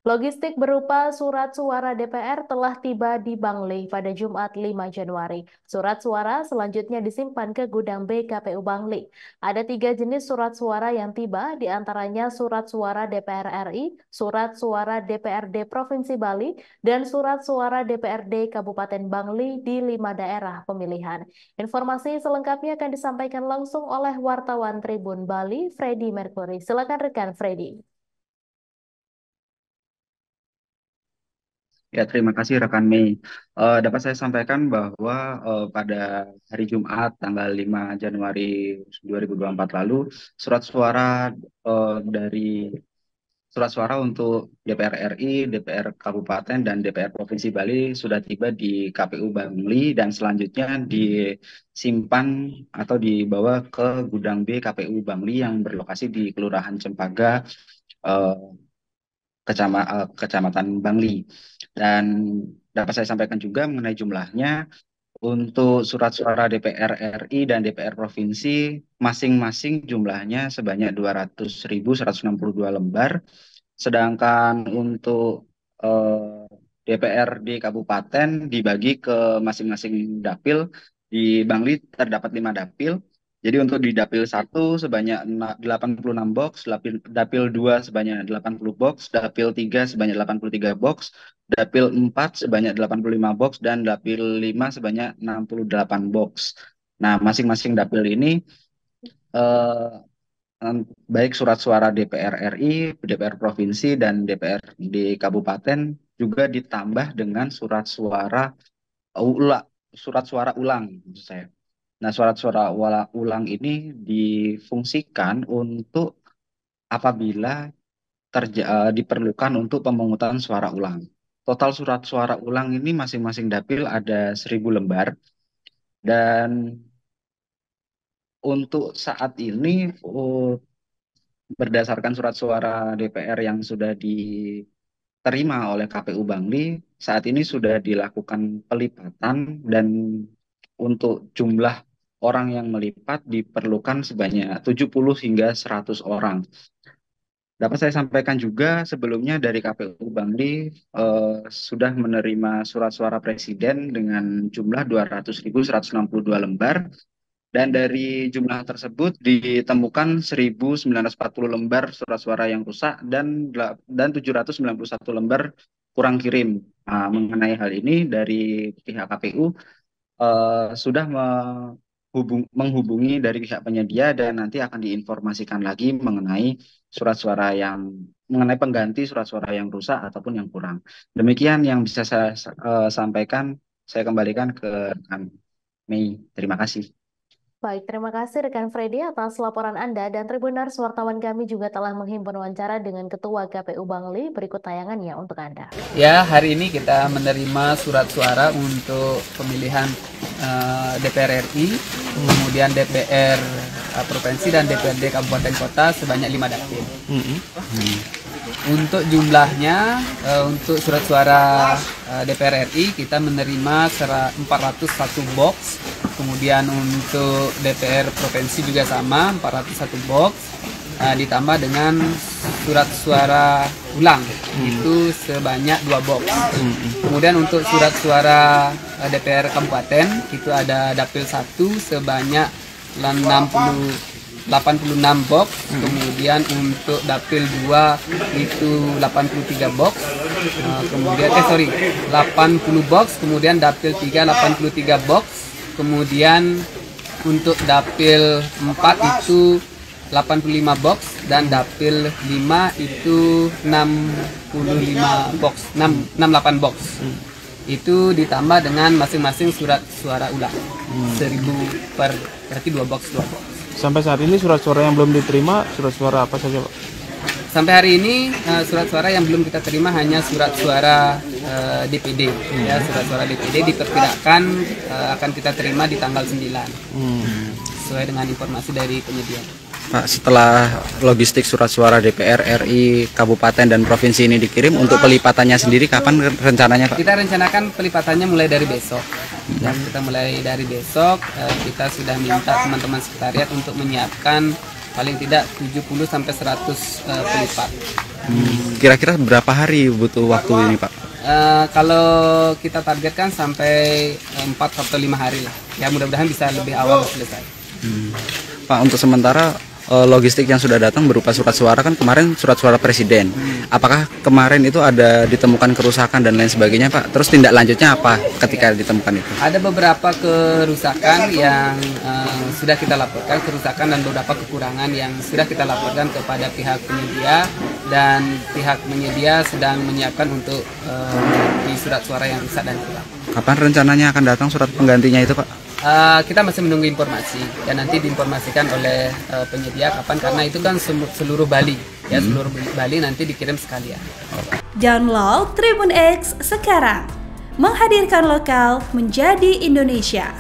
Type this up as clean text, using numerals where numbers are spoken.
Logistik berupa surat suara DPR telah tiba di Bangli pada Jumat 5 Januari. Surat suara selanjutnya disimpan ke gudang BKPU Bangli. Ada 3 jenis surat suara yang tiba, diantaranya surat suara DPR RI, surat suara DPRD Provinsi Bali, dan surat suara DPRD Kabupaten Bangli di 5 daerah pemilihan. Informasi selengkapnya akan disampaikan langsung oleh wartawan Tribun Bali, Freddy Mercury. Silakan rekan Freddy. Ya, terima kasih rekan Mei. Dapat saya sampaikan bahwa pada hari Jumat tanggal 5 Januari 2024 lalu, surat suara dari surat suara untuk DPR RI, DPR Kabupaten, dan DPR Provinsi Bali sudah tiba di KPU Bangli dan selanjutnya disimpan atau dibawa ke gudang B KPU Bangli yang berlokasi di Kelurahan Cempaka, eh, Kecamatan Bangli. Dan dapat saya sampaikan juga mengenai jumlahnya, untuk surat suara DPR RI dan DPR Provinsi masing-masing jumlahnya sebanyak 200.162 lembar. Sedangkan untuk DPRD Kabupaten dibagi ke masing-masing dapil. Di Bangli terdapat 5 dapil. Jadi untuk di dapil 1 sebanyak 86 box, dapil 2 sebanyak 80 box, dapil 3 sebanyak 83 box, dapil 4 sebanyak 85 box, dan dapil 5 sebanyak 68 box. Nah, masing-masing dapil ini eh, baik surat suara DPR RI, DPR Provinsi, dan DPR di Kabupaten juga ditambah dengan ulang, surat suara ulang, maksud saya. Nah, surat suara ulang ini difungsikan untuk apabila diperlukan untuk pemungutan suara ulang. Total surat suara ulang ini masing-masing dapil ada 1.000 lembar, dan untuk saat ini berdasarkan surat suara DPR yang sudah diterima oleh KPU Bangli, saat ini sudah dilakukan pelipatan, dan untuk jumlah orang yang melipat diperlukan sebanyak 70 hingga 100 orang. Dapat saya sampaikan juga sebelumnya dari KPU Bangli sudah menerima surat suara presiden dengan jumlah 200.162 lembar, dan dari jumlah tersebut ditemukan 1.940 lembar surat suara yang rusak dan 791 lembar kurang kirim. Nah, mengenai hal ini dari pihak KPU sudah menghubungi dari pihak penyedia, dan nanti akan diinformasikan lagi surat suara yang mengenai pengganti surat suara yang rusak ataupun yang kurang. Demikian yang bisa saya sampaikan. Saya kembalikan ke rekan Mei. Terima kasih. Baik, terima kasih rekan Freddy atas laporan Anda dan Tribunars wartawan kami juga telah menghimpun wawancara dengan Ketua KPU Bangli. Berikut tayangannya untuk Anda. Ya, hari ini kita menerima surat suara untuk pemilihan DPR RI, kemudian DPR Provinsi dan DPRD Kabupaten Kota sebanyak 5 dapil. Untuk jumlahnya, untuk surat suara DPR RI kita menerima 401 box. Kemudian untuk DPR Provinsi juga sama, 401 box. Ditambah dengan surat suara ulang itu sebanyak 2 box. Kemudian untuk surat suara DPR Kabupaten itu ada dapil 1 sebanyak 86 box. Kemudian untuk dapil 2 itu 83 box. Kemudian 80 box. Kemudian dapil 3 83 box. Kemudian untuk dapil 4 itu 85 box, dan dapil 5 itu 65 box, 68 box. Itu ditambah dengan masing-masing surat suara ulang. 1.000 per, berarti 2 box. Sampai saat ini surat suara yang belum diterima, surat suara apa saja, Pak? Sampai hari ini surat suara yang belum kita terima hanya surat suara DPD. Ya, surat suara DPD diperkirakan akan kita terima di tanggal 9. Sesuai dengan informasi dari penyedia. Pak, setelah logistik surat suara DPR RI, Kabupaten, dan Provinsi ini dikirim, untuk pelipatannya sendiri kapan rencananya, Pak? Kita rencanakan pelipatannya mulai dari besok. Ya, kita mulai dari besok, kita sudah minta teman-teman sekretariat untuk menyiapkan paling tidak 70 sampai 100 pelipat. Kira-kira berapa hari butuh waktu ini Pak? Kalau kita targetkan sampai 4 atau 5 hari lah. Ya mudah-mudahan bisa lebih awal selesai. Pak, untuk sementara logistik yang sudah datang berupa surat suara kan kemarin surat suara presiden. Apakah kemarin itu ada ditemukan kerusakan dan lain sebagainya Pak? Terus tindak lanjutnya apa ketika ditemukan itu? Ada beberapa kerusakan yang sudah kita laporkan, kerusakan dan beberapa kekurangan yang sudah kita laporkan kepada pihak penyedia, dan pihak penyedia sedang menyiapkan untuk di surat suara yang rusak dan kurang. Kapan rencananya akan datang surat penggantinya itu Pak? Kita masih menunggu informasi dan nanti diinformasikan oleh penyedia kapan, karena itu kan seluruh Bali ya, seluruh Bali nanti dikirim sekalian. Download Tribun X sekarang, menghadirkan lokal menjadi Indonesia.